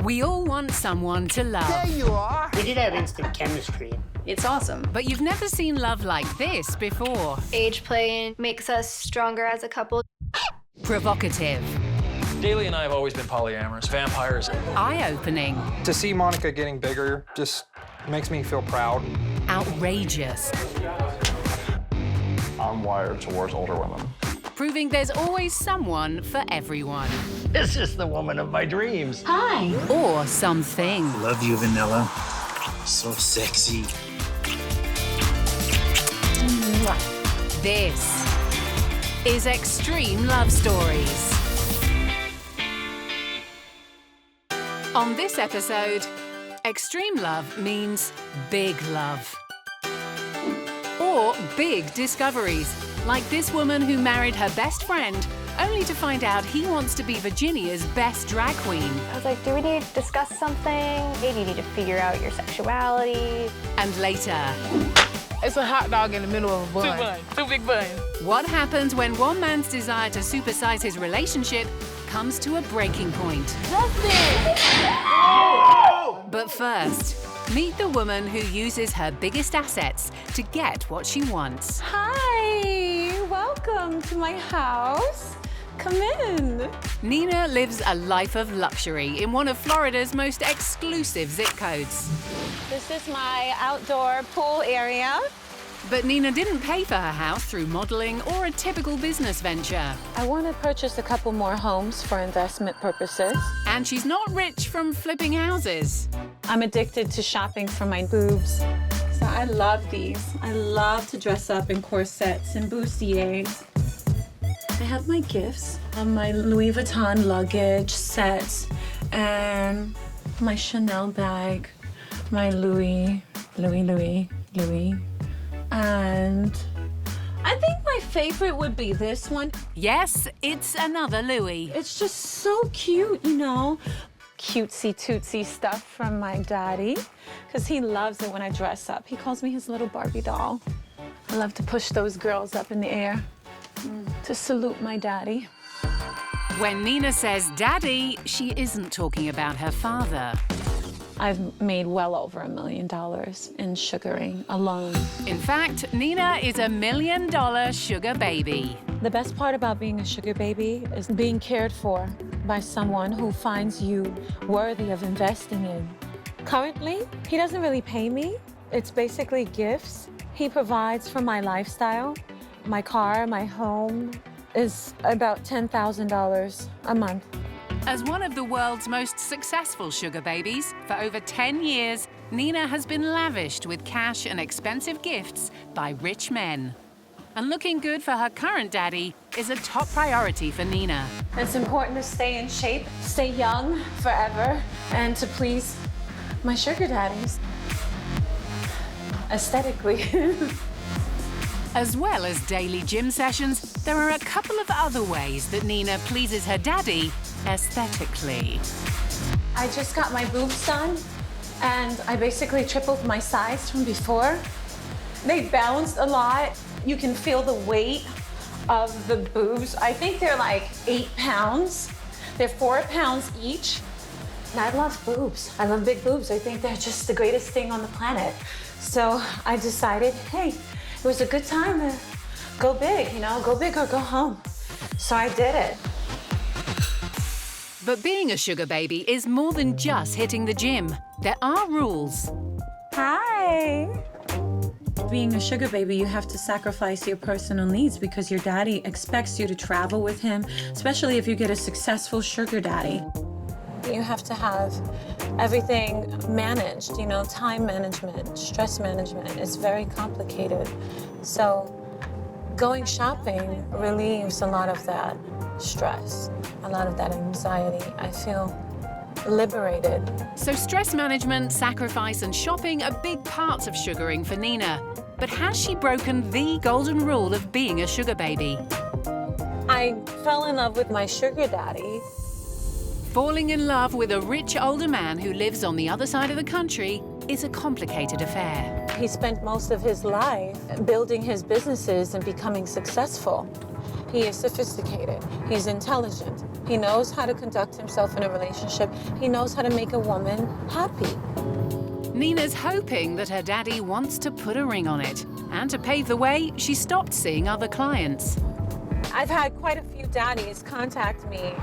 We all want someone to love. There you are. We did have instant chemistry. It's awesome. But you've never seen love like this before. Age playing makes us stronger as a couple. Provocative. Daly and I have always been polyamorous, vampires. Eye-opening. To see Monica getting bigger just makes me feel proud. Outrageous. I'm wired towards older women. Proving there's always someone for everyone. This is the woman of my dreams. Hi. Or something. Love you, Vanilla. So sexy. This is Extreme Love Stories. On this episode, extreme love means big love. Or big discoveries, like this woman who married her best friend only to find out he wants to be Virginia's best drag queen. I was like, do we need to discuss something? Maybe you need to figure out your sexuality. And later, It's a hot dog in the middle of a bun. Two big buns. what happens when one man's desire to supersize his relationship comes to a breaking point. But first, meet the woman who uses her biggest assets to get what she wants. Hi, welcome to my house. Come in. Nina lives a life of luxury in one of Florida's most exclusive zip codes. This is my outdoor pool area. But Nina didn't pay for her house through modeling or a typical business venture. I want to purchase a couple more homes for investment purposes. And she's not rich from flipping houses. I'm addicted to shopping for my boobs. So I love these. I love to dress up in corsets and bustiers. I have my gifts, my Louis Vuitton luggage set, and my Chanel bag, my Louis. And I think my favorite would be this one. Yes, it's another Louis. It's just so cute, you know. Cutesy tootsy stuff from my daddy, because he loves it when I dress up. He calls me his little Barbie doll. I love to push those girls up in the air to salute my daddy. When Nina says daddy, she isn't talking about her father. I've made well over $1 million in sugaring alone. In fact, Nina is $1 million sugar baby. The best part about being a sugar baby is being cared for by someone who finds you worthy of investing in. Currently, he doesn't really pay me. It's basically gifts. He provides for my lifestyle. My car, my home is about $10,000 a month. As one of the world's most successful sugar babies, for over 10 years, Nina has been lavished with cash and expensive gifts by rich men. And looking good for her current daddy is a top priority for Nina. It's important to stay in shape, stay young forever, and to please my sugar daddies. Aesthetically. As well as daily gym sessions, there are a couple of other ways that Nina pleases her daddy aesthetically. I just got my boobs done, and I basically tripled my size from before. They bounced a lot. You can feel the weight of the boobs. I think they're like 8 pounds. They're 4 pounds each. And I love boobs. I love big boobs. I think they're just the greatest thing on the planet. So I decided, hey, it was a good time to go big, you know, go big or go home. So I did it. But being a sugar baby is more than just hitting the gym. There are rules. Hi. Being a sugar baby, you have to sacrifice your personal needs because your daddy expects you to travel with him, especially if you get a successful sugar daddy. You have to have everything managed, you know, time management, stress management. It's very complicated. So going shopping relieves a lot of that stress, a lot of that anxiety. I feel liberated. So stress management, sacrifice, and shopping are big parts of sugaring for Nina. But has she broken the golden rule of being a sugar baby? I fell in love with my sugar daddy. Falling in love with a rich older man who lives on the other side of the country is a complicated affair. He spent most of his life building his businesses and becoming successful. He is sophisticated, he's intelligent, He knows how to conduct himself in a relationship. He knows how to make a woman happy. Nina's hoping that her daddy wants to put a ring on it. And to pave the way, she stopped seeing other clients. I've had quite a few daddies contact me,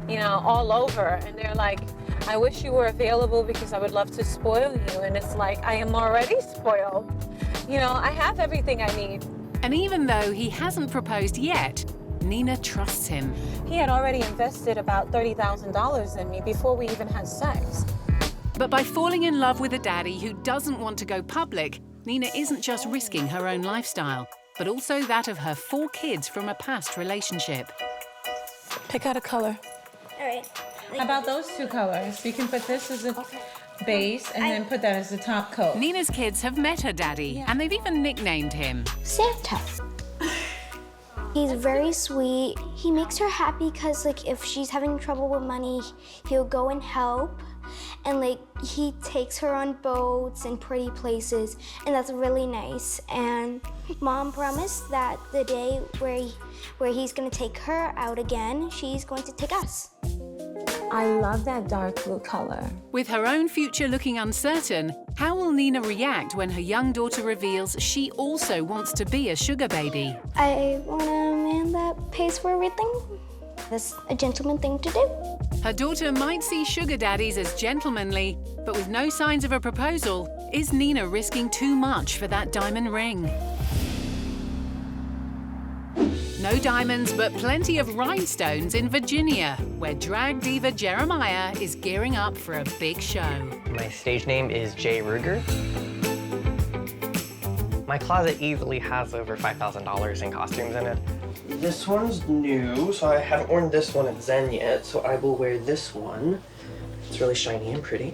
you know, all over, and they're like, I wish you were available because I would love to spoil you. And it's like, I am already spoiled. You know, I have everything I need. And even though he hasn't proposed yet, Nina trusts him. He had already invested about $30,000 in me before we even had sex. But by falling in love with a daddy who doesn't want to go public, Nina isn't just risking her own lifestyle, but also that of her 4 kids from a past relationship. Pick out a color. All right. How about those 2 colors? You can put this as a base and then put that as the top coat. Nina's kids have met her daddy, and they've even nicknamed him Santa. He's very sweet. He makes her happy because, like, if she's having trouble with money, he'll go and help. And, like, he takes her on boats and pretty places, and that's really nice. And Mom promised that the day where he's gonna take her out again, she's going to take us. I love that dark blue color. With her own future looking uncertain, how will Nina react when her young daughter reveals she also wants to be a sugar baby? I want a man that pays for everything. That's a gentleman thing to do. Her daughter might see sugar daddies as gentlemanly, but with no signs of a proposal, is Nina risking too much for that diamond ring? No diamonds, but plenty of rhinestones in Virginia, where drag diva Jeremiah is gearing up for a big show. My stage name is Jay Ruger. My closet easily has over $5,000 in costumes in it. This one's new, so I haven't worn this one at Zen yet, so I will wear this one. It's really shiny and pretty.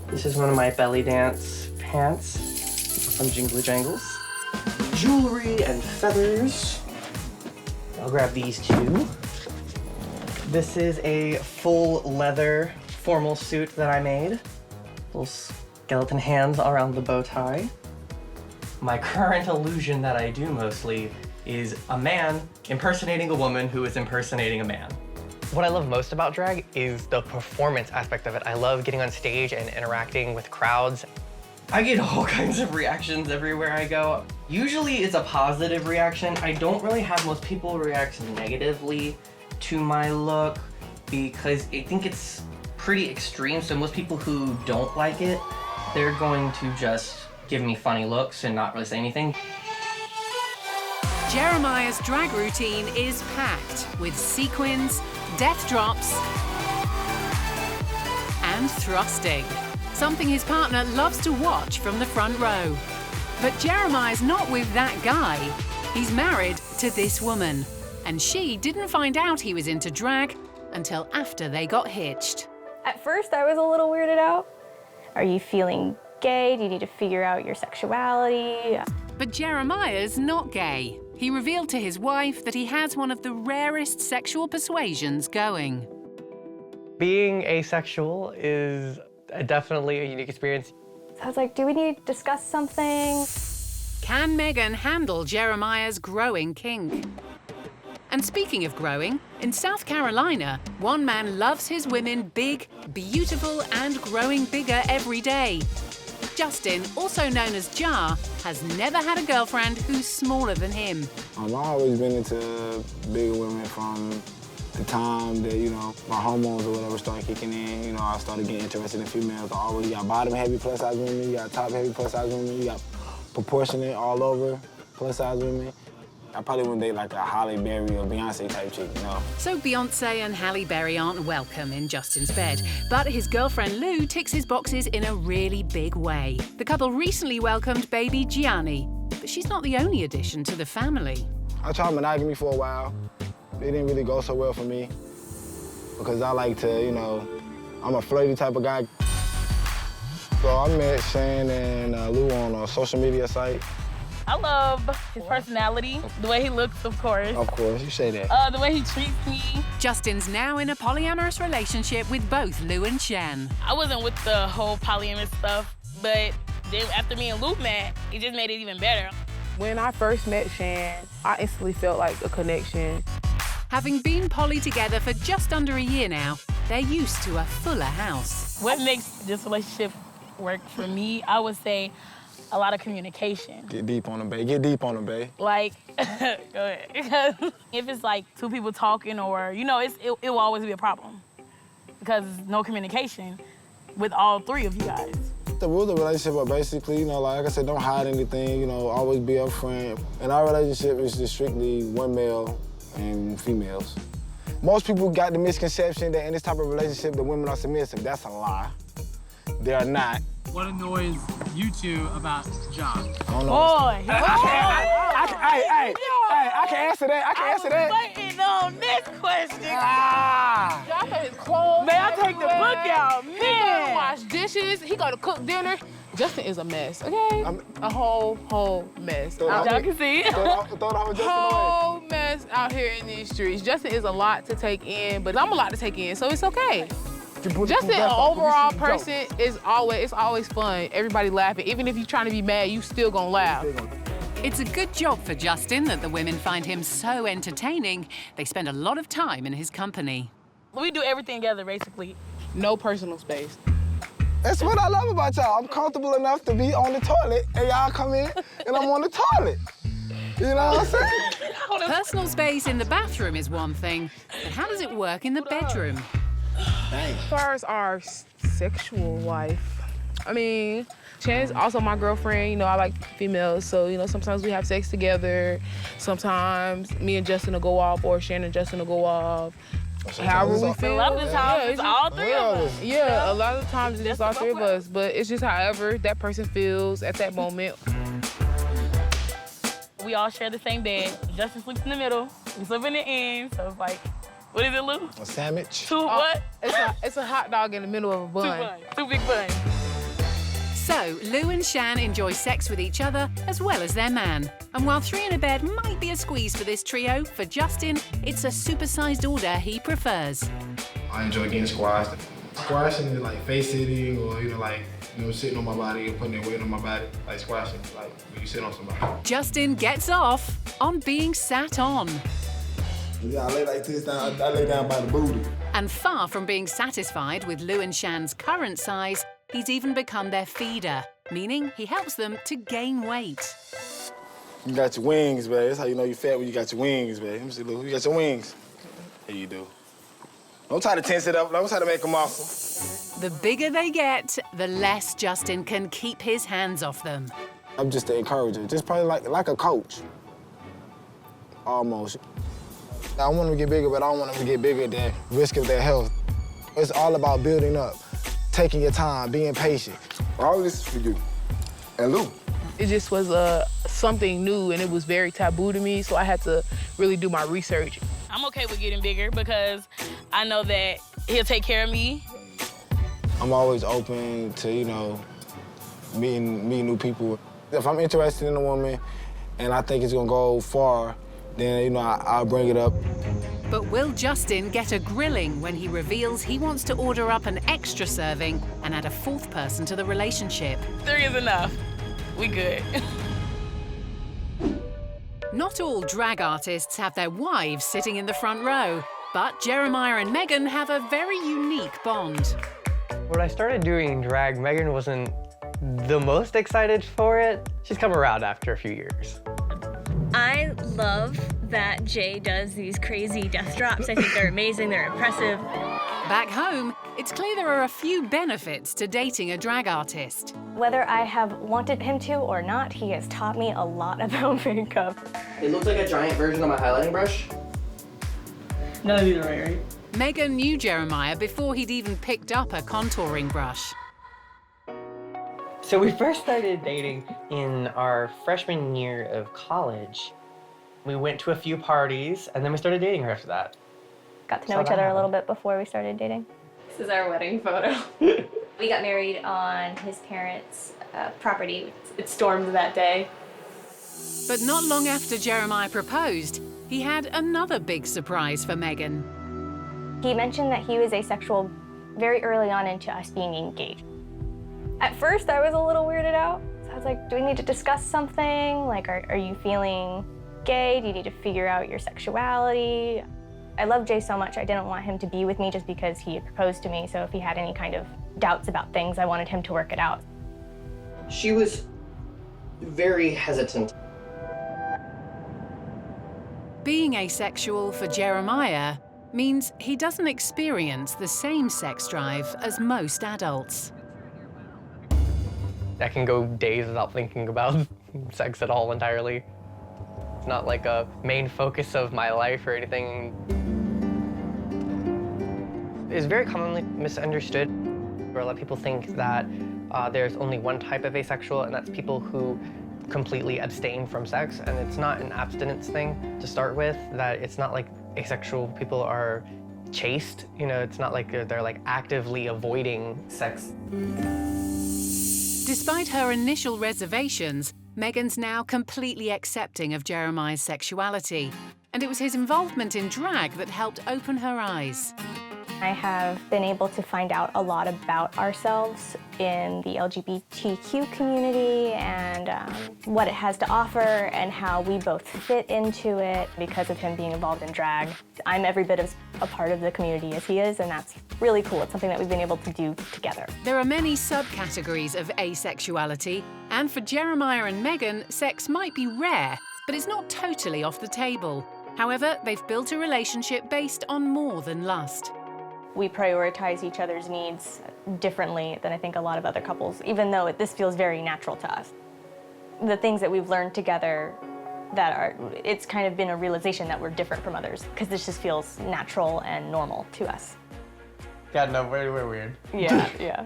This is one of my belly dance pants from Jingle Jangles. Jewelry and feathers. I'll grab these 2. This is a full leather formal suit that I made. Little skeleton hands around the bow tie. My current illusion that I do mostly is a man impersonating a woman who is impersonating a man. What I love most about drag is the performance aspect of it. I love getting on stage and interacting with crowds. I get all kinds of reactions everywhere I go. Usually it's a positive reaction. I don't really have most people react negatively to my look because I think it's pretty extreme. So most people who don't like it, they're going to just give me funny looks and not really say anything. Jeremiah's drag routine is packed with sequins, death drops, and thrusting. Something his partner loves to watch from the front row. But Jeremiah's not with that guy. He's married to this woman. And she didn't find out he was into drag until after they got hitched. At first, I was a little weirded out. Are you feeling gay? Do you need to figure out your sexuality? But Jeremiah's not gay. He revealed to his wife that he has one of the rarest sexual persuasions going. Being asexual is definitely a unique experience. So I was like, do we need to discuss something? Can Megan handle Jeremiah's growing kink? And speaking of growing, in South Carolina, one man loves his women big, beautiful, and growing bigger every day. Justin, also known as Jar, has never had a girlfriend who's smaller than him. I've always been into bigger women from the time that, you know, my hormones or whatever started kicking in. You know, I started getting interested in females. I always got bottom heavy plus size women, you got top heavy plus size women, you got proportionate all over plus size women. I probably wouldn't date like a Halle Berry or Beyonce type chick, you know. So Beyonce and Halle Berry aren't welcome in Justin's bed, but his girlfriend Lou ticks his boxes in a really big way. The couple recently welcomed baby Gianni, but she's not the only addition to the family. I tried monogamy for a while. It didn't really go so well for me because I like to, you know, I'm a flirty type of guy. So I met Shane and Lou on a social media site. I love his personality, the way he looks, of course. Of course, you say that. The way he treats me. Justin's now in a polyamorous relationship with both Lou and Shan. I wasn't with the whole polyamorous stuff, but then after me and Lou met, it just made it even better. When I first met Shan, I instantly felt like a connection. Having been poly together for just under a year now, they're used to a fuller house. What makes this relationship work for me, I would say a lot of communication. Get deep on them, babe. Get deep on them, babe. Like, go ahead. Because if it's like two people talking or, you know, it will always be a problem because no communication with all three of you guys. The rules of the relationship are basically, you know, like I said, don't hide anything, you know, always be upfront. And our relationship is just strictly one male and females. Most people got the misconception that in this type of relationship, the women are submissive. That's a lie. They are not. What annoys you two about John? I don't know. Boy! I can answer that. I can answer that. Waiting on this question. Y'all got his clothes. Man, I take the book out. He Man. gonna wash dishes. He gonna cook dinner. Justin is a mess, okay? A whole mess. Y'all can see. Throw it off of Justin Whole mess out here in these streets. Justin is a lot to take in, but I'm a lot to take in, so it's okay. Justin, an overall person, it's always fun. Everybody laughing. Even if you're trying to be mad, you still gonna laugh. It's a good job for Justin that the women find him so entertaining. They spend a lot of time in his company. We do everything together, basically. No personal space. That's what I love about y'all. I'm comfortable enough to be on the toilet, and y'all come in, and I'm on the toilet. You know what I'm saying? Personal space in the bathroom is one thing, but how does it work in the bedroom? As far as our sexual life, I mean, Shannon's also my girlfriend. You know, I like females, so, you know, sometimes we have sex together. Sometimes me and Justin will go off, or Shannon and Justin will go off. However we feel. A lot of the times, it's all three of us. Yeah, a lot of the times it's just all three of us, but it's just however that person feels at that moment. We all share the same bed. Justin sleeps in the middle. We sleep in the end, so it's like, what is it, Lou? A sandwich. What? It's a hot dog in the middle of a bun. Two big buns. So, Lou and Shan enjoy sex with each other as well as their man. And while 3 in a bed might be a squeeze for this trio, for Justin, it's a supersized order he prefers. I enjoy getting squashed. Squashing is like face sitting or, you know, like, you know, sitting on my body and putting their weight on my body. Like squashing, like when you sit on somebody. Justin gets off on being sat on. Yeah, I lay like this down, I lay down by the booty. And far from being satisfied with Lou and Shan's current size, he's even become their feeder, meaning he helps them to gain weight. You got your wings, babe. That's how you know you're fat when you got your wings, babe. Let me see, Lou, you got your wings. Here you do. Don't try to tense it up. Don't try to make them muscle. The bigger they get, the less Justin can keep his hands off them. I'm just an encourager, just probably like a coach. Almost. I want them to get bigger, but I don't want them to get bigger at the risk of their health. It's all about building up, taking your time, being patient. All of this is for you. And Lou. It just was something new, and it was very taboo to me, so I had to really do my research. I'm okay with getting bigger because I know that he'll take care of me. I'm always open to, you know, meeting new people. If I'm interested in a woman and I think it's gonna go far, then, you know, I'll bring it up. But will Justin get a grilling when he reveals he wants to order up an extra serving and add a 4th person to the relationship? 3 is enough. We good. Not all drag artists have their wives sitting in the front row, but Jeremiah and Megan have a very unique bond. When I started doing drag, Megan wasn't the most excited for it. She's come around after a few years. I love that Jay does these crazy death drops. I think they're amazing, they're impressive. Back home, it's clear there are a few benefits to dating a drag artist. Whether I have wanted him to or not, he has taught me a lot about makeup. It looks like a giant version of my highlighting brush. No, you're right? Megan knew Jeremiah before he'd even picked up a contouring brush. So we first started dating in our freshman year of college. We went to a few parties, and then we started dating her after that. Got to know each other a little bit before we started dating. This is our wedding photo. We got married on his parents' property. It stormed that day. But not long after Jeremiah proposed, he had another big surprise for Megan. He mentioned that he was asexual very early on into us being engaged. At first, I was a little weirded out. So I was like, do we need to discuss something? Like, are you feeling gay? Do you need to figure out your sexuality? I love Jay so much, I didn't want him to be with me just because he had proposed to me, so if he had any kind of doubts about things, I wanted him to work it out. She was very hesitant. Being asexual for Jeremiah means he doesn't experience the same sex drive as most adults. I can go days without thinking about sex at all entirely. It's not like a main focus of my life or anything. It's very commonly misunderstood, where a lot of people think that there's only one type of asexual, and that's people who completely abstain from sex, and it's not an abstinence thing to start with, that it's not like asexual people are chaste, you know, it's not like they're like actively avoiding sex. Despite her initial reservations, Megan's now completely accepting of Jeremiah's sexuality, and it was his involvement in drag that helped open her eyes. I have been able to find out a lot about ourselves in the LGBTQ community and what it has to offer and how we both fit into it because of him being involved in drag. I'm every bit as a part of the community as he is, and that's really cool. It's something that we've been able to do together. There are many subcategories of asexuality, and for Jeremiah and Megan, sex might be rare, but it's not totally off the table. However, they've built a relationship based on more than lust. We prioritize each other's needs differently than I think a lot of other couples, even though this feels very natural to us. The things that we've learned together it's kind of been a realization that we're different from others, because this just feels natural and normal to us. Yeah, no, we're weird. Yeah, yeah.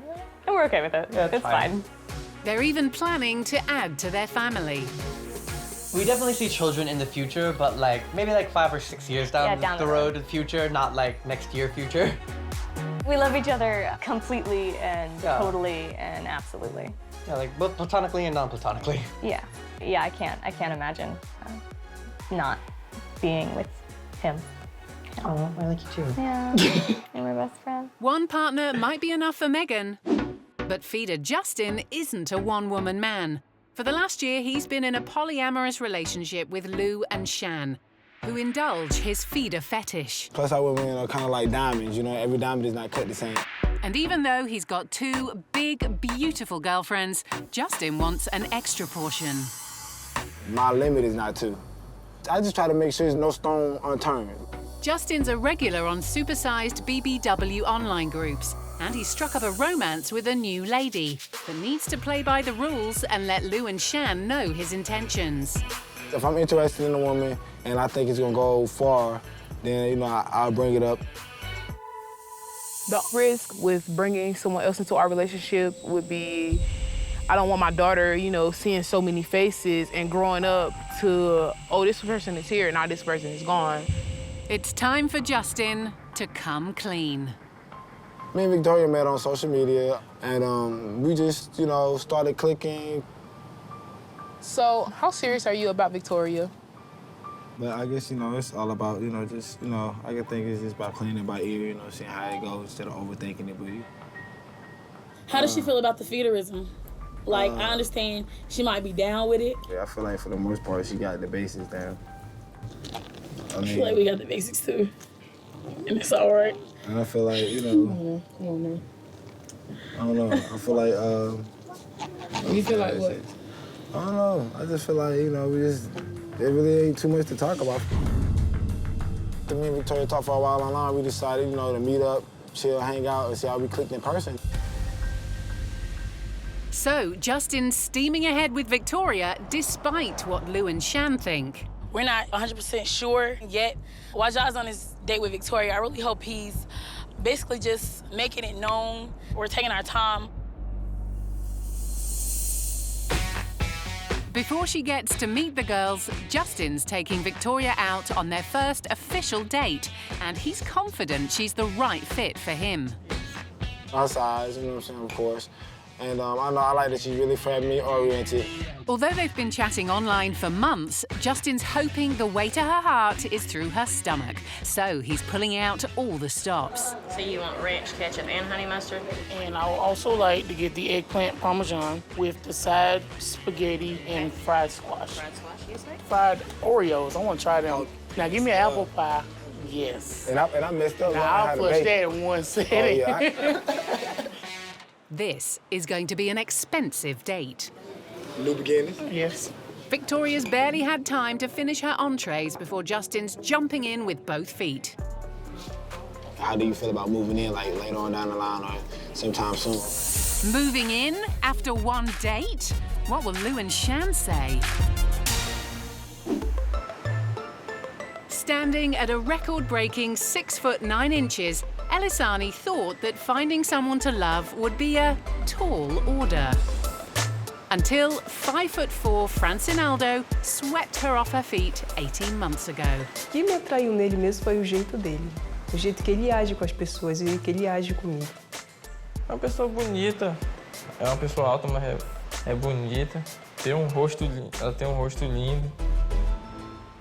And we're okay with it. Yeah, it's fine. They're even planning to add to their family. We definitely see children in the future, but like maybe like 5 or 6 years down the road in the future, not like next year future. We love each other completely and totally and absolutely. Yeah, like both platonically and non-platonically. Yeah, yeah. I can't imagine not being with him. Oh, I like you too. Yeah, and we're best friends. One partner might be enough for Megan, but feeder Justin isn't a one-woman man. For the last year, he's been in a polyamorous relationship with Lou and Shan, who indulge his feeder fetish. Plus, our women are kind of like diamonds, you know, every diamond is not cut the same. And even though he's got 2 big, beautiful girlfriends, Justin wants an extra portion. My limit is not 2. I just try to make sure there's no stone unturned. Justin's a regular on supersized BBW online groups, and he struck up a romance with a new lady, but needs to play by the rules and let Lou and Shan know his intentions. If I'm interested in a woman and I think it's gonna go far, then, you know, I'll bring it up. The risk with bringing someone else into our relationship would be, I don't want my daughter, you know, seeing so many faces and growing up to, oh, this person is here, now this person is gone. It's time for Justin to come clean. Me and Victoria met on social media, and we just, you know, started clicking. So, how serious are you about Victoria? But I guess, you know, it's all about, you know, just, you know, I can think it's just about playing it by ear, you know, seeing how it goes instead of overthinking it, but you. How does she feel about the feederism? Like, I understand she might be down with it. Yeah, I feel like for the most part, she got the basics down. I feel like we got the basics too, and it's all right. And I feel like, you know, I don't know. I feel like, you feel like what? I don't know. I just feel like, you know, there really ain't too much to talk about. Me and Victoria talked for a while online. We decided, you know, to meet up, chill, hang out, and see how we clicked in person. So, Justin's steaming ahead with Victoria despite what Lou and Shan think. We're not 100% sure yet. While Ja's on his date with Victoria, I really hope he's basically just making it known. We're taking our time. Before she gets to meet the girls, Justin's taking Victoria out on their first official date, and he's confident she's the right fit for him. Our size, you know what I'm saying, of course. And I know I like that she's really family-oriented. Although they've been chatting online for months, Justin's hoping the way to her heart is through her stomach. So he's pulling out all the stops. So you want ranch, ketchup, and honey mustard? And I would also like to get the eggplant parmesan with the side spaghetti and fried squash. Fried squash, you say? Fried Oreos, I want to try them. Now give me an apple pie. Yes. And I messed up. Now, I'll flush that in one setting. Oh, yeah. This is going to be an expensive date. New beginnings? Yes. Victoria's barely had time to finish her entrees before Justin's jumping in with both feet. How do you feel about moving in, like, later on down the line or sometime soon? Moving in after one date? What will Lou and Shan say? Standing at a record-breaking 6'9", Elisani thought that finding someone to love would be a tall order. Until 5'4" Francinaldo swept her off her feet 18 months ago. O que me atraiu nele mesmo foi o jeito dele. O jeito que ele age com as pessoas e que ele age comigo. É uma pessoa bonita, é uma pessoa alta, mas é bonita. Ela tem um rosto lindo.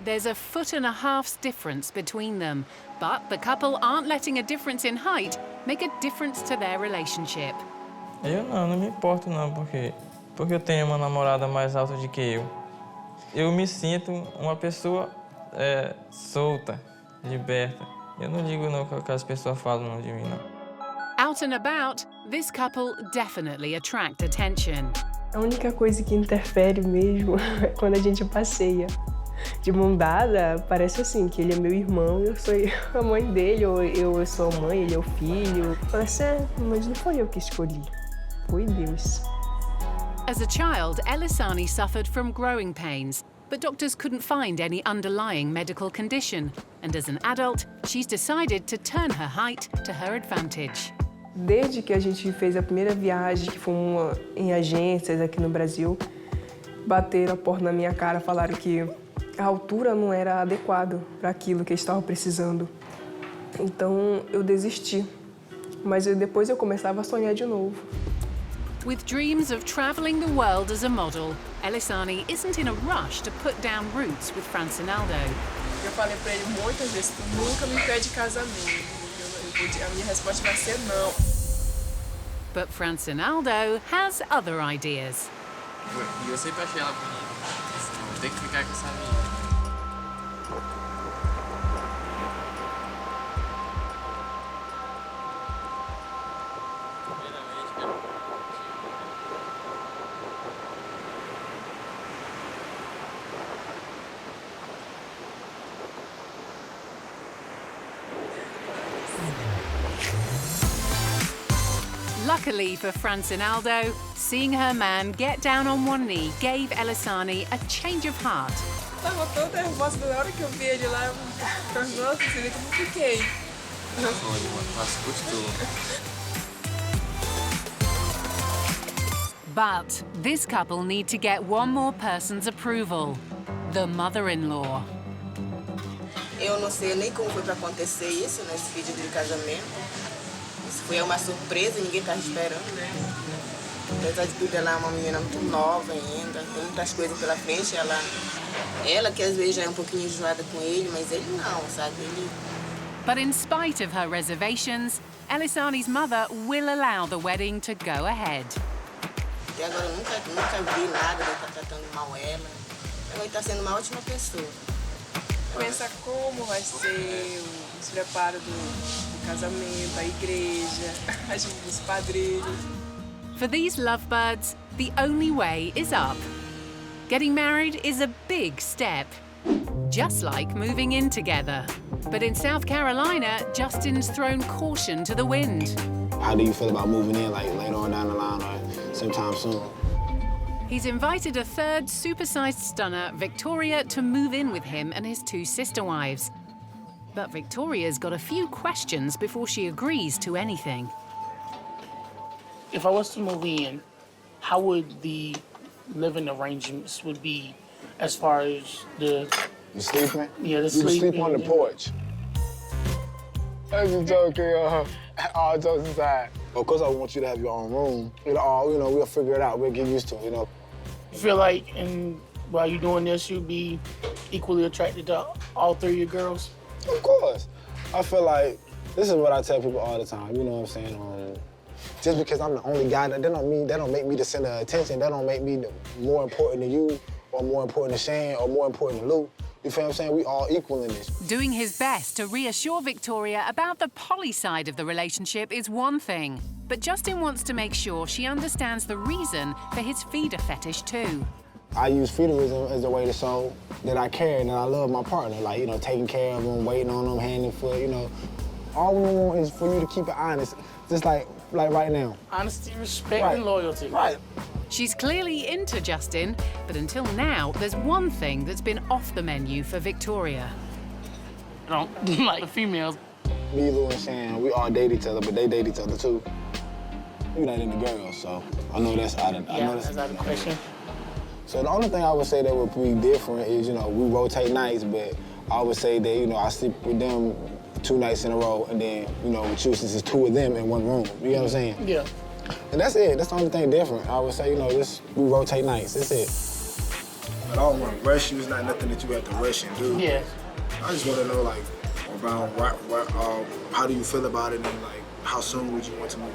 There's a 1.5 foot difference between them, but the couple aren't letting a difference in height make a difference to their relationship. Eu não me importo não, porque eu tenho uma namorada mais alta do que eu. Eu me sinto uma pessoa solta, liberta. Eu não ligo não o que as pessoas falam de mim, não. Out and about, this couple definitely attract attention. A única coisa que interfere mesmo é quando a gente passeia. De mão dada, parece assim, que ele é meu irmão, eu sou a mãe dele, ou eu sou a mãe, ele é o filho. Parece, mas não foi eu que escolhi, foi Deus. As a child, Elisani suffered from growing pains, but doctors couldn't find any underlying medical condition. And as an adult, she's decided to turn her height to her advantage. Desde que a gente fez a primeira viagem, que foi em agências aqui no Brasil, bateram a porta na minha cara, falaram que a altura não era adequada para aquilo que eu estava precisando. Então eu desisti, mas depois eu começava a sonhar de novo. With dreams of traveling the world as a model, Elisani isn't in a rush to put down roots with Francinaldo. Eu falei para ele muitas vezes, tu nunca me pede casamento. A minha resposta vai ser não. But Francinaldo has other ideas. E eu sempre achei ela bonita. Vou ter que ficar com essa menina. Luckily for Francinaldo, seeing her man get down on one knee gave Elisani a change of heart. Tava toda nervosa na hora que eu vi ele lá. Nossa, você vê como fiquei. But this couple need to get one more person's approval, the mother-in-law. Eu não sei nem como foi para acontecer isso nesse pedido de casamento. Isso foi uma surpresa, ninguém estava esperando, né? Apesar de tudo, ela é uma menina muito nova ainda, tem muitas coisas pela frente. Ela que às vezes já é um pouquinho enjoada com ele, mas ele não, sabe? But in spite of her reservations, Elisani's mother will allow the wedding to go ahead. Até agora eu nunca vi nada de estar tratando mal ela. Ela está sendo uma ótima pessoa. Pensa como vai ser os preparos do casamento, a igreja, os padrinhos. For these lovebirds, the only way is up. Getting married is a big step, just like moving in together. But in South Carolina, Justin's thrown caution to the wind. How do you feel about moving in, like, later on down the line or sometime soon? He's invited a third supersized stunner, Victoria, to move in with him and his two sister wives. But Victoria's got a few questions before she agrees to anything. If I was to move in, how would the living arrangements would be as far as the sleeping? Yeah, the you sleeping. You sleep on the porch. That's a joke, all jokes aside. Of course, I want you to have your own room. We'll figure it out. We'll get used to it, You feel like, while you're doing this, you'll be equally attracted to all three of your girls? Of course. I feel like, this is what I tell people all the time, you know what I'm saying? Just because I'm the only guy, that don't make me the center of attention. That don't make me more important than you, or more important than Shane, or more important than Lou. You feel what I'm saying? We all equal in this. Doing his best to reassure Victoria about the poly side of the relationship is one thing, but Justin wants to make sure she understands the reason for his feeder fetish too. I use feederism as a way to show that I care and that I love my partner. Like, you know, taking care of them, waiting on them, hand and foot, you know. All we want is for you to keep it honest, just like right now. Honesty, respect, and loyalty. Right. She's clearly into Justin, but until now, there's one thing that's been off the menu for Victoria. I don't like the females. Me, Lou, and Shan, we all date each other, but they date each other too. We're not into girls, so I know that's out of that's out of question. So the only thing I would say that would be different is, you know, we rotate nights, but I would say that, you know, I sleep with them 2 nights in a row, and then, you know, with you, since it's 2 of them in one room. You know what I'm saying? Yeah. And that's it. That's the only thing different. I would say, you know, we rotate nights. That's it. But I don't want to rush you. It's not nothing that you have to rush and do. Yeah. I just want to know, like, about how do you feel about it, and like, how soon would you want to move in?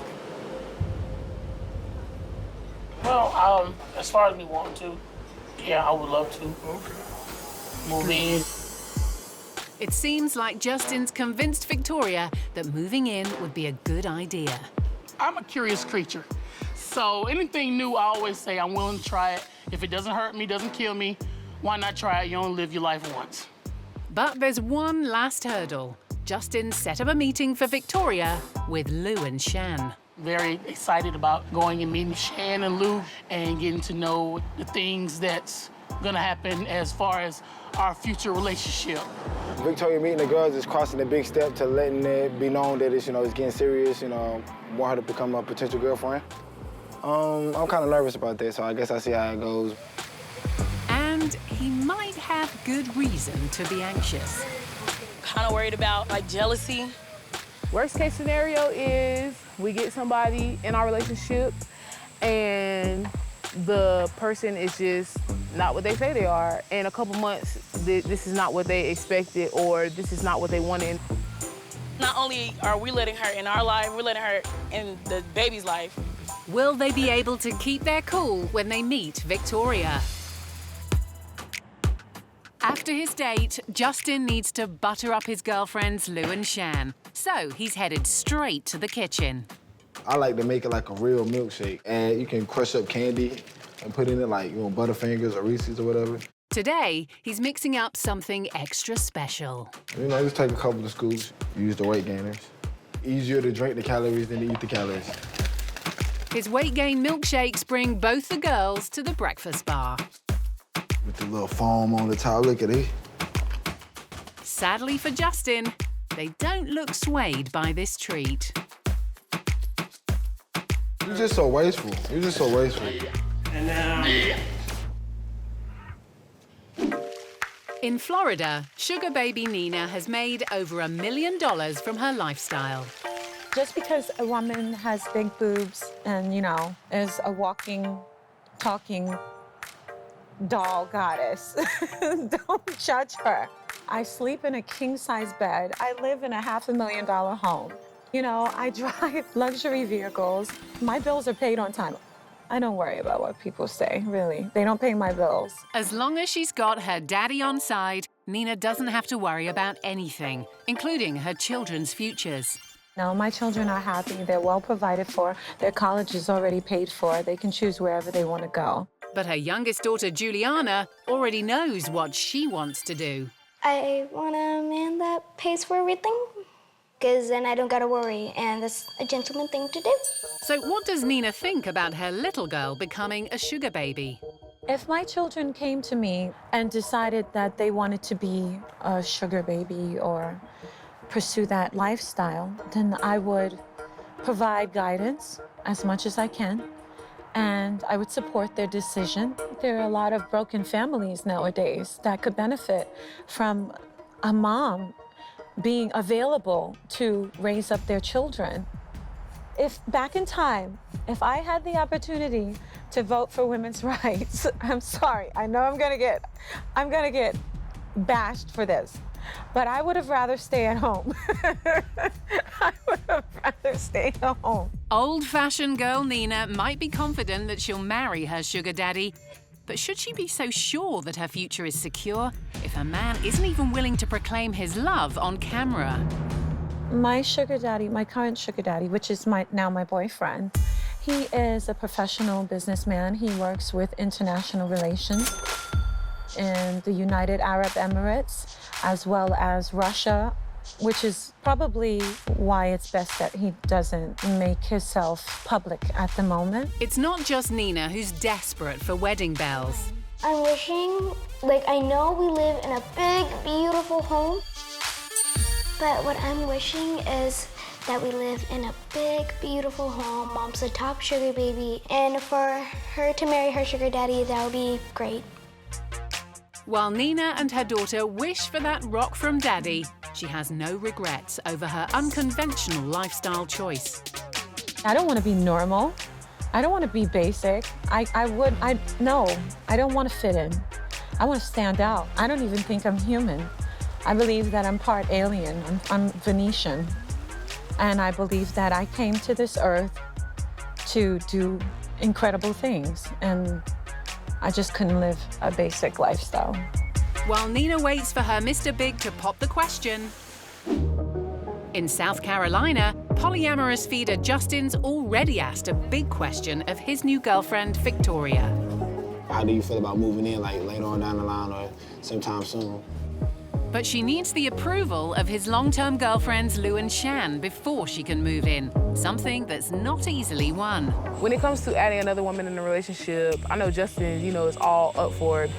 Well, as far as me wanting to, yeah, I would love to. Okay. Move in. It seems like Justin's convinced Victoria that moving in would be a good idea. I'm a curious creature. So anything new, I always say I'm willing to try it. If it doesn't hurt me, doesn't kill me, why not try it? You only live your life once. But there's one last hurdle. Justin set up a meeting for Victoria with Lou and Shan. Very excited about going and meeting Shan and Lou and getting to know the things that's gonna happen as far as our future relationship. Victoria meeting the girls is crossing a big step to letting it be known that it's, you know, it's getting serious, you know, want her to become a potential girlfriend. I'm kind of nervous about that, so I guess I see how it goes. And he might have good reason to be anxious. Kind of worried about, like, jealousy. Worst case scenario is we get somebody in our relationship and the person is just not what they say they are. In a couple months, this is not what they expected, or this is not what they wanted. Not only are we letting her in our life, we're letting her in the baby's life. Will they be able to keep their cool when they meet Victoria? After his date, Justin needs to butter up his girlfriends Lou and Shan. So he's headed straight to the kitchen. I like to make it like a real milkshake. And you can crush up candy and put in it like, you know, Butterfingers or Reese's or whatever. Today, he's mixing up something extra special. You know, just take a couple of scoops, use the weight gainers. Easier to drink the calories than to eat the calories. His weight gain milkshakes bring both the girls to the breakfast bar. With the little foam on the top, look at it. Sadly for Justin, they don't look swayed by this treat. You're just so wasteful. You're just so wasteful. And now... In Florida, sugar baby Nina has made over $1 million from her lifestyle. Just because a woman has big boobs and, you know, is a walking, talking doll goddess, don't judge her. I sleep in a king-size bed. I live in a $500,000 home. You know, I drive luxury vehicles. My bills are paid on time. I don't worry about what people say, really. They don't pay my bills. As long as she's got her daddy on side, Nina doesn't have to worry about anything, including her children's futures. No, my children are happy. They're well provided for. Their college is already paid for. They can choose wherever they want to go. But her youngest daughter, Juliana, already knows what she wants to do. I want a man that pays for everything, because then I don't gotta worry, and that's a gentleman thing to do. So what does Nina think about her little girl becoming a sugar baby? If my children came to me and decided that they wanted to be a sugar baby or pursue that lifestyle, then I would provide guidance as much as I can, and I would support their decision. There are a lot of broken families nowadays that could benefit from a mom being available to raise up their children. If back in time, if I had the opportunity to vote for women's rights, I'm sorry, I know I'm gonna get bashed for this, but I would have rather stay at home. I would have rather stay at home. Old-fashioned girl Nina might be confident that she'll marry her sugar daddy, But should she be so sure that her future is secure if her man isn't even willing to proclaim his love on camera? My sugar daddy, my current sugar daddy, which is now my boyfriend, he is a professional businessman. He works with international relations in the United Arab Emirates, as well as Russia, which is probably why it's best that he doesn't make himself public at the moment. It's not just Nina who's desperate for wedding bells. I'm wishing, I know we live in a big, beautiful home, but what I'm wishing is that we live in a big, beautiful home. Mom's a top sugar baby, and for her to marry her sugar daddy, that would be great. While Nina and her daughter wish for that rock from Daddy, she has no regrets over her unconventional lifestyle choice. I don't want to be normal. I don't want to be basic. No, I don't want to fit in. I want to stand out. I don't even think I'm human. I believe that I'm part alien. I'm Venetian. And I believe that I came to this earth to do incredible things. And I just couldn't live a basic lifestyle. While Nina waits for her Mr. Big to pop the question, in South Carolina, polyamorous feeder Justin's already asked a big question of his new girlfriend, Victoria. How do you feel about moving in, later on down the line or sometime soon? But she needs the approval of his long-term girlfriends, Lou and Shan, before she can move in, something that's not easily won. When it comes to adding another woman in a relationship, I know Justin, is all up for it.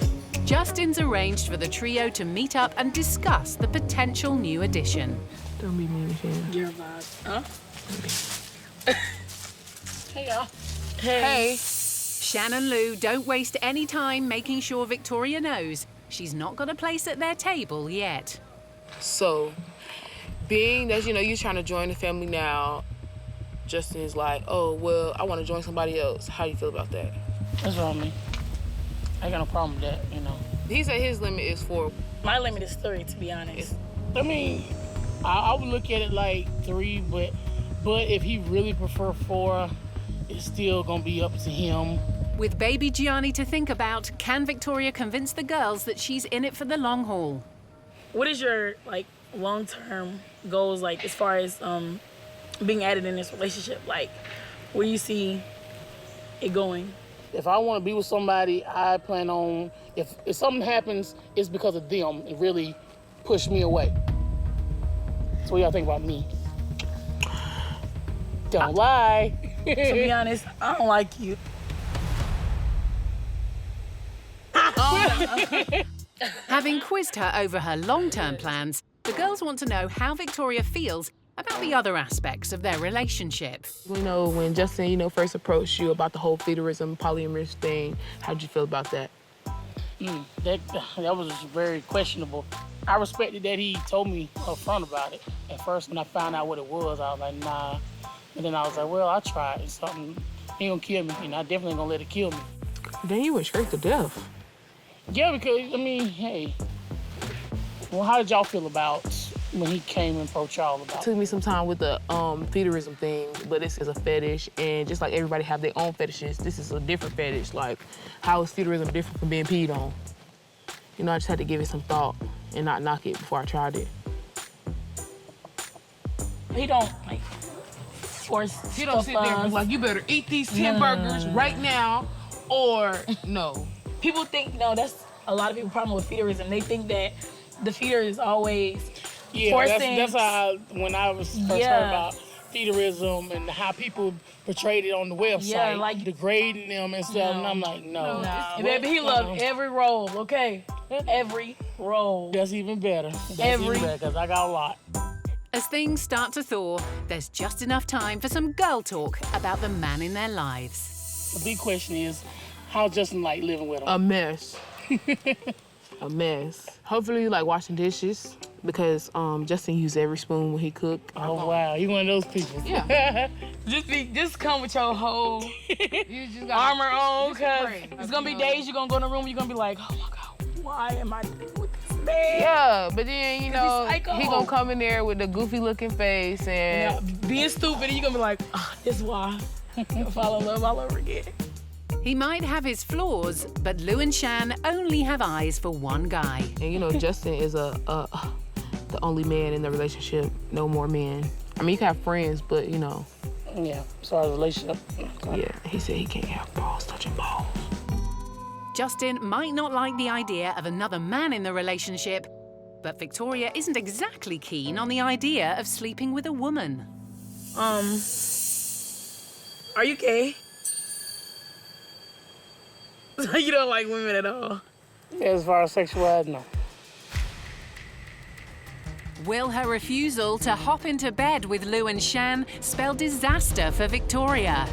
Justin's arranged for the trio to meet up and discuss the potential new addition. Don't be mean, Shan. Your vibe. Huh? Hey, y'all. Hey. Shan and Lou don't waste any time making sure Victoria knows she's not got a place at their table yet. So, being that, you're trying to join the family now, Justin is like, oh, well, I want to join somebody else. How do you feel about that? That's wrong with me. I ain't got no problem with that, He said his limit is 4. My limit is 3, to be honest. I mean, I would look at it like 3, but if he really prefer 4, it's still gonna be up to him. With baby Gianni to think about, can Victoria convince the girls that she's in it for the long haul? What is your long-term goals as far as being added in this relationship? Where do you see it going? If I want to be with somebody, I plan on, if something happens, it's because of them. It really pushed me away. So what y'all think about me? Don't lie. To be honest, I don't like you. Having quizzed her over her long-term plans, the girls want to know how Victoria feels about the other aspects of their relationship. When Justin, first approached you about the whole feederism, polyamorous thing, how'd you feel about that? That was very questionable. I respected that he told me up front about it. At first, when I found out what it was, I was like, nah. And then I was like, well, I'll try it. It's something, he gonna kill me, and I definitely ain't gonna let it kill me. Then you went straight to death. Yeah, because, hey. Well, how did y'all feel about when he came and approached y'all about it? It took me some time with the feederism thing, but this is a fetish, and just like everybody have their own fetishes, this is a different fetish. How is feederism different from being peed on? I just had to give it some thought and not knock it before I tried it. He don't, force He don't sit there and be you better eat these 10 burgers right now, or no. People think, that's a lot of people's problem with feederism. They think that the feeder is always forcing. That's how when I was first heard about feederism and how people portrayed it on the website, degrading them and stuff, and I'm like, no. Baby, he loved every role, okay? Every role. That's even better. Because I got a lot. As things start to thaw, there's just enough time for some girl talk about the man in their lives. The big question is, how's Justin like living with him? A mess. A mess. Hopefully you like washing dishes because Justin used every spoon when he cooked. Oh wow, you one of those people. Yeah. just come with your whole armor on, cause it's gonna be days you're gonna go in the room, you're gonna be like, oh my God, why am I dealing with this man? Yeah, but then he gonna come in there with the goofy looking face and being stupid, and you're gonna be like, this is why. Fall in love all over again. He might have his flaws, but Lou and Shan only have eyes for one guy. And you know, Justin is the only man in the relationship, no more men. I mean, you can have friends, but you know. Yeah, as far as relationship. Yeah, he said he can't have balls touching balls. Justin might not like the idea of another man in the relationship, but Victoria isn't exactly keen on the idea of sleeping with a woman. Are you gay? So you don't like women at all? Yeah, as far as sexuality, no. Will her refusal to hop into bed with Lou and Shan spell disaster for Victoria?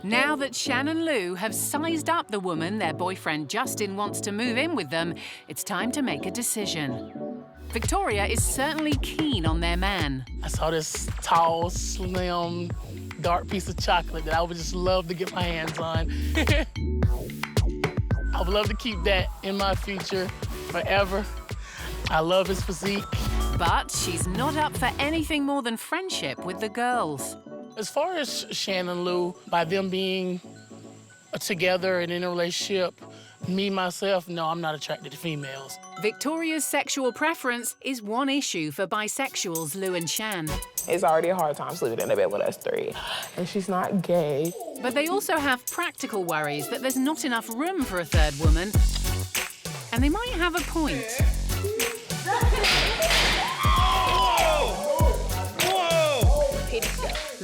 Now that Shan and Lou have sized up the woman their boyfriend Justin wants to move in with them, it's time to make a decision. Victoria is certainly keen on their man. I saw this tall, slim, dark piece of chocolate that I would just love to get my hands on. I would love to keep that in my future forever. I love his physique. But she's not up for anything more than friendship with the girls. As far as Shan and Lou, by them being together and in a relationship, me, myself, no, I'm not attracted to females. Victoria's sexual preference is one issue for bisexuals Lou and Shan. It's already a hard time sleeping in the bed with us three. And she's not gay. But they also have practical worries that there's not enough room for a third woman. And they might have a point.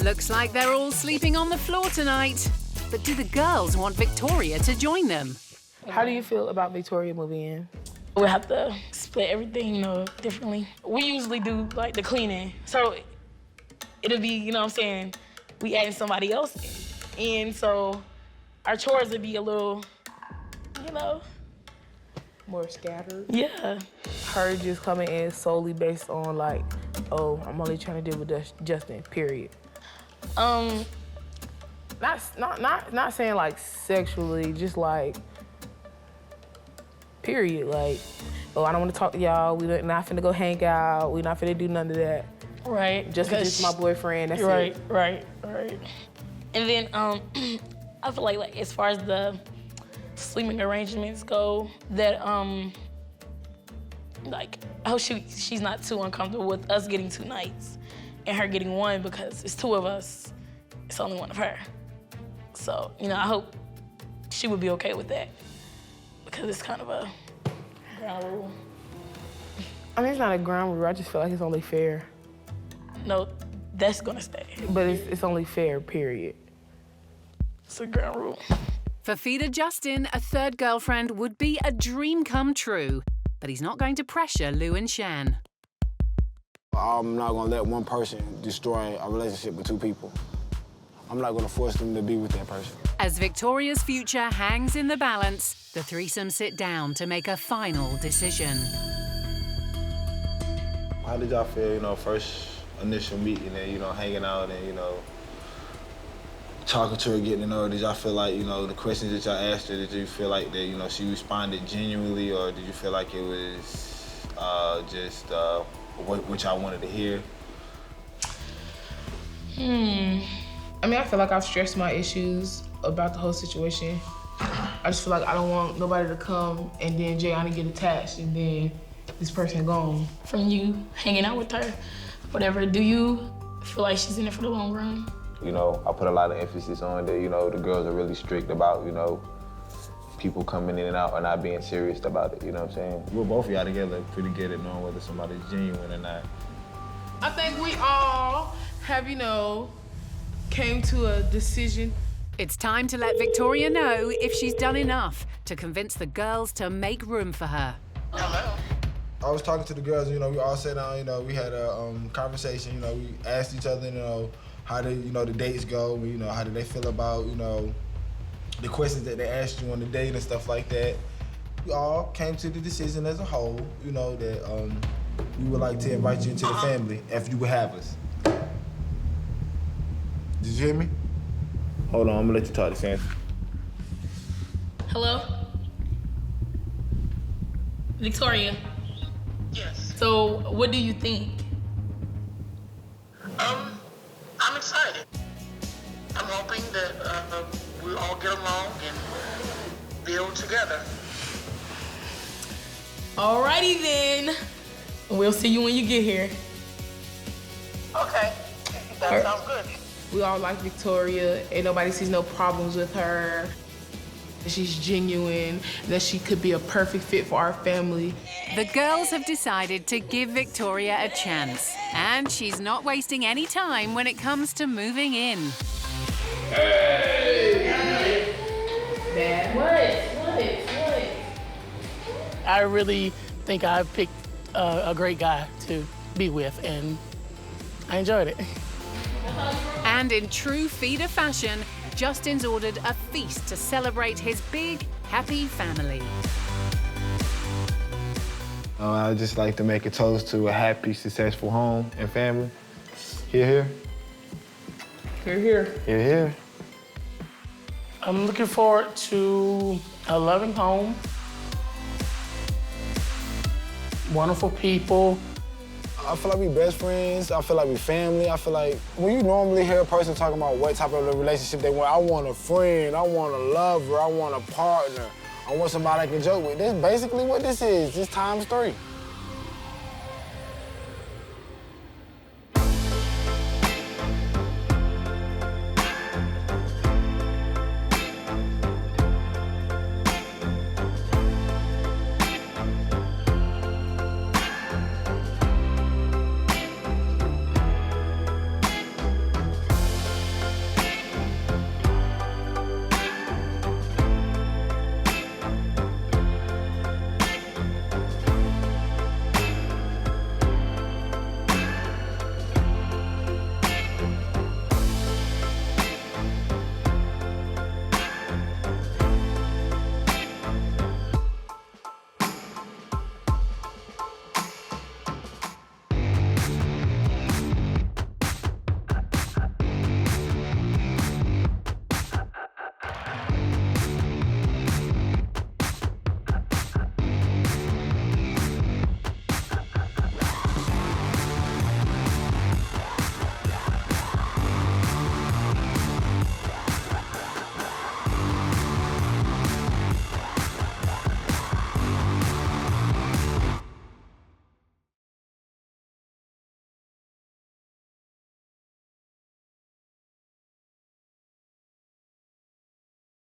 Looks like they're all sleeping on the floor tonight. But do the girls want Victoria to join them? How do you feel about Victoria moving in? We have to split everything, you know, differently. We usually do like the cleaning. So it'll be, you know what I'm saying, we adding somebody else in. So our chores would be a little, you know. More scattered? Yeah. Her just coming in solely based on like, oh, I'm only trying to deal with Justin, period. Not saying like sexually, just like, period. Like, oh, I don't want to talk to y'all. We're not finna go hang out. We're not finna do none of that. Right. Just because it's my boyfriend, that's it. Right. And then I feel like as far as the sleeping arrangements go, that like, I hope she's not too uncomfortable with us getting 2 nights and her getting 1, because it's 2 of us. It's only 1 of her. So, you know, I hope she would be okay with that, because it's kind of a ground rule. I mean, it's not a ground rule. I just feel like it's only fair. No, that's gonna stay. But it's only fair, period. It's a ground rule. For Feeder Justin, a third girlfriend would be a dream come true. But he's not going to pressure Lou and Shan. I'm not gonna let one person destroy a relationship with 2 people. I'm not gonna force them to be with that person. As Victoria's future hangs in the balance, the threesome sit down to make a final decision. How did y'all feel, you know, first initial meeting and, you know, hanging out and, you know, talking to her, getting to know her? Did y'all feel like, you know, the questions that y'all asked her, did you feel like that, you know, she responded genuinely, or did you feel like it was just what y'all wanted to hear? I mean, I feel like I've stressed my issues about the whole situation. I just feel like I don't want nobody to come and then Jayani get attached and then this person gone. From you hanging out with her, whatever, do you feel like she's in it for the long run? You know, I put a lot of emphasis on that, you know, the girls are really strict about, you know, people coming in and out or not being serious about it, you know what I'm saying? We're both of y'all together pretty good at knowing whether somebody's genuine or not. I think we all have, you know, came to a decision. It's time to let Victoria know if she's done enough to convince the girls to make room for her. I was talking to the girls, you know, we all sat down, you know, we had a conversation, you know, we asked each other, you know, how did, you know, the dates go, you know, how did they feel about, you know, the questions that they asked you on the date and stuff like that. We all came to the decision as a whole, you know, that we would like to invite you into the family if you would have us. Did you hear me? Hold on, I'm gonna let you talk to Sam. Hello? Victoria? Yes. So, what do you think? I'm excited. I'm hoping that we all get along and build together. Alrighty then. We'll see you when you get here. Okay, that sounds good. We all like Victoria. Ain't nobody sees no problems with her. She's genuine, that she could be a perfect fit for our family. The girls have decided to give Victoria a chance, and she's not wasting any time when it comes to moving in. Hey! Man, what? I really think I picked a great guy to be with, and I enjoyed it. And in true feeder fashion, Justin's ordered a feast to celebrate his big, happy family. I would just like to make a toast to a happy, successful home and family. Hear, hear. Hear, hear. Hear, hear. I'm looking forward to a loving home, wonderful people. I feel like we best friends. I feel like we family. I feel like when you normally hear a person talking about what type of relationship they want, I want a friend, I want a lover, I want a partner, I want somebody I can joke with. That's basically what this is. This times 3.